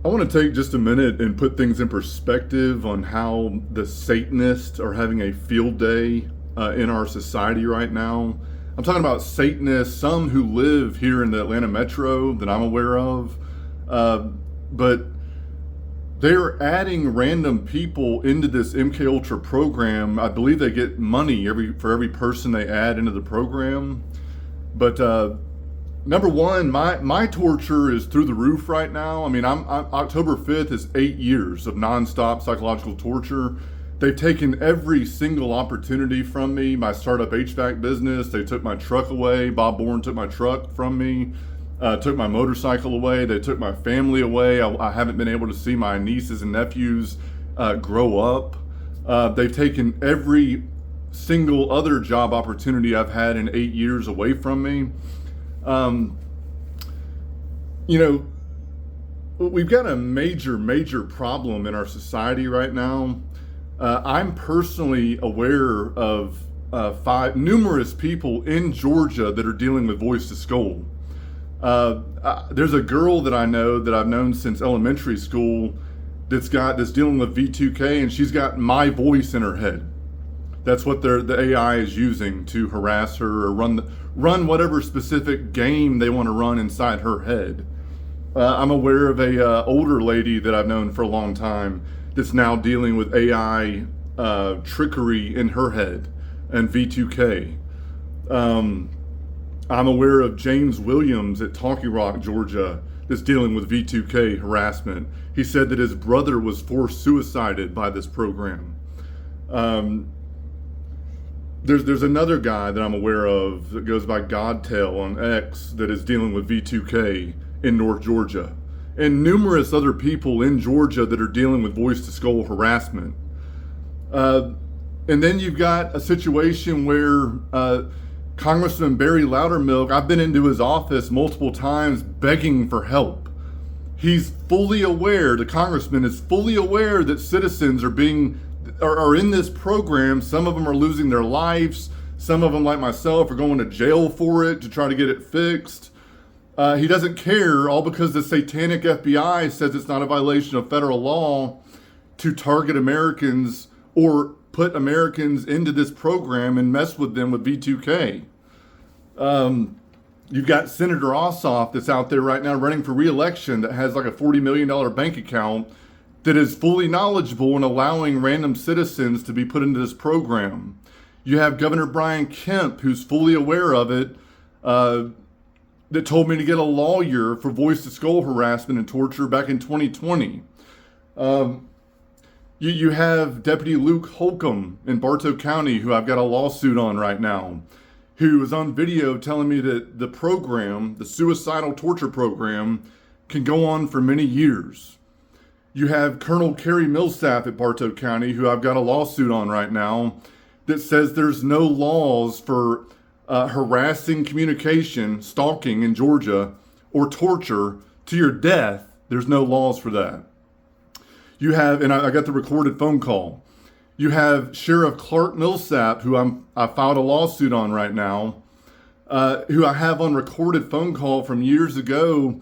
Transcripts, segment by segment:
I want to take just a minute and put things in perspective on how the Satanists are having a field day in our society right now. I'm talking about Satanists, some who live here in the Atlanta metro that I'm aware of, but they're adding random people into this MK Ultra program. I believe they get money for every person they add into the program. But number one, my torture is through the roof right now. I mean, I'm October 5th is 8 years of nonstop psychological torture. They've taken every single opportunity from me. My startup HVAC business, they took my truck away. Bob Bourne took my truck from me. Took my motorcycle away. They took my family away. I haven't been able to see my nieces and nephews grow up. They've taken every single other job opportunity I've had in 8 years away from me. We've got a major problem in our society right now. I'm personally aware of numerous people in Georgia that are dealing with voice to skull. There's a girl that I know that I've known since elementary school that's dealing with V2K, and she's got my voice in her head. That's what the AI is using to harass her or run whatever specific game they want to run inside her head. I'm aware of a older lady that I've known for a long time that's now dealing with AI trickery in her head and V2K. I'm aware of James Williams at Talking Rock, Georgia, that's dealing with V2K harassment. He said that his brother was forced suicided by this program. There's another guy that I'm aware of that goes by Godtail on X that is dealing with V2K in North Georgia, and numerous other people in Georgia that are dealing with voice to skull harassment. And then you've got a situation where Congressman Barry Loudermilk, I've been into his office multiple times begging for help. He's fully aware, the congressman is fully aware that citizens are in this program. Some of them are losing their lives. Some of them, like myself, are going to jail for it to try to get it fixed. He doesn't care, all because the satanic FBI says it's not a violation of federal law to target Americans or put Americans into this program and mess with them with V2K. You've got Senator Ossoff that's out there right now running for re-election that has like a $40 million bank account that is fully knowledgeable in allowing random citizens to be put into this program. You have Governor Brian Kemp, who's fully aware of it, that told me to get a lawyer for voice to skull harassment and torture back in 2020. You have Deputy Luke Holcomb in Bartow County, who I've got a lawsuit on right now, who is on video telling me that the program, the suicidal torture program, can go on for many years. You have Colonel Kerry Millsap at Bartow County, who I've got a lawsuit on right now, that says there's no laws for harassing communication, stalking in Georgia, or torture to your death. There's no laws for that. You have, and I got the recorded phone call. You have Sheriff Clark Millsap, who I filed a lawsuit on right now, who I have on recorded phone call from years ago,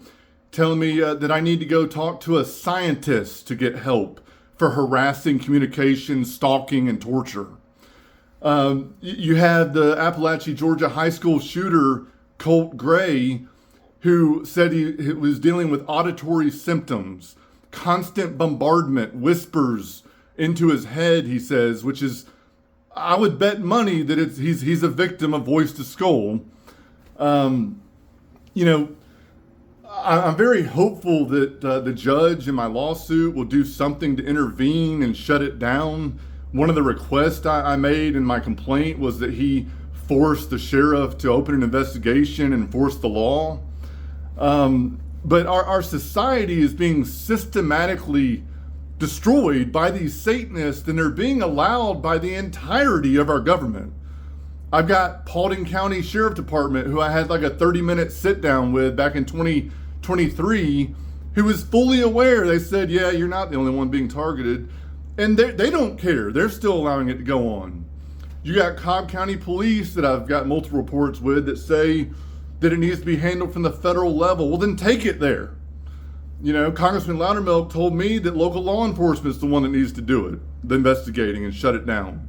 telling me that I need to go talk to a scientist to get help for harassing communication, stalking, and torture. You have the Appalachia, Georgia high school shooter, Colt Gray, who said he was dealing with auditory symptoms, constant bombardment, whispers into his head, he says, which is, I would bet money that he's a victim of voice to skull. I'm very hopeful that the judge in my lawsuit will do something to intervene and shut it down. One of the requests I made in my complaint was that he forced the sheriff to open an investigation and enforce the law. But our society is being systematically destroyed by these Satanists, and they're being allowed by the entirety of our government. I've got Paulding County Sheriff Department, who I had like a 30-minute sit down with back in 2023, who was fully aware. They said, yeah, you're not the only one being targeted. And they don't care. They're still allowing it to go on. You got Cobb County Police that I've got multiple reports with that say that it needs to be handled from the federal level. Well, then take it there. Congressman Loudermilk told me that local law enforcement is the one that needs to do it, the investigating, and shut it down.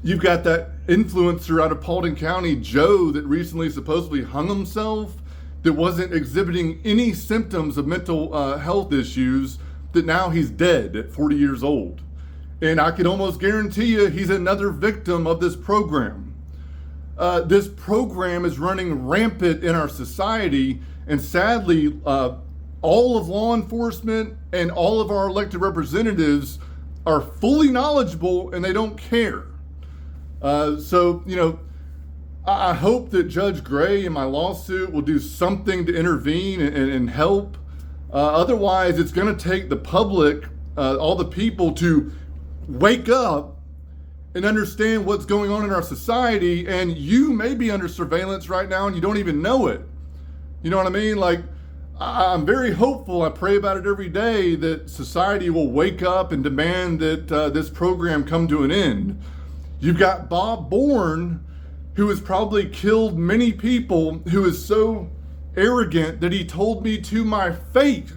You've got that influencer out of Paulding County, Joe, that recently supposedly hung himself, that wasn't exhibiting any symptoms of mental health issues, that now he's dead at 40 years old. And I can almost guarantee you he's another victim of this program. This program is running rampant in our society, and sadly, all of law enforcement and all of our elected representatives are fully knowledgeable and they don't care. I hope that Judge Gray in my lawsuit will do something to intervene and help. Otherwise, it's going to take the public, all the people, to wake up and understand what's going on in our society. And you may be under surveillance right now and you don't even know it. You know what I mean? Like, I'm very hopeful, I pray about it every day, that society will wake up and demand that this program come to an end. You've got Bob Bourne, who has probably killed many people, who is so arrogant that he told me to my face,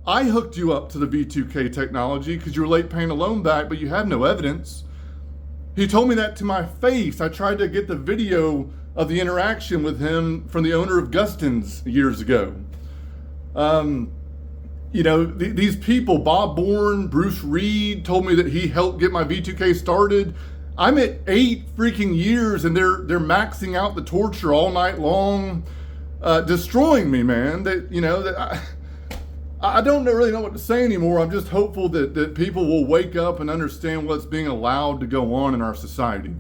I hooked you up to the V2K technology because you were late paying a loan back, but you have no evidence. He told me that to my face. I tried to get the video of the interaction with him from the owner of Gustin's years ago. These people, Bob Bourne, Bruce Reed, told me that he helped get my V2K started. I'm at 8 freaking years and they're maxing out the torture all night long, destroying me, man. I don't really know what to say anymore. I'm just hopeful that people will wake up and understand what's being allowed to go on in our society.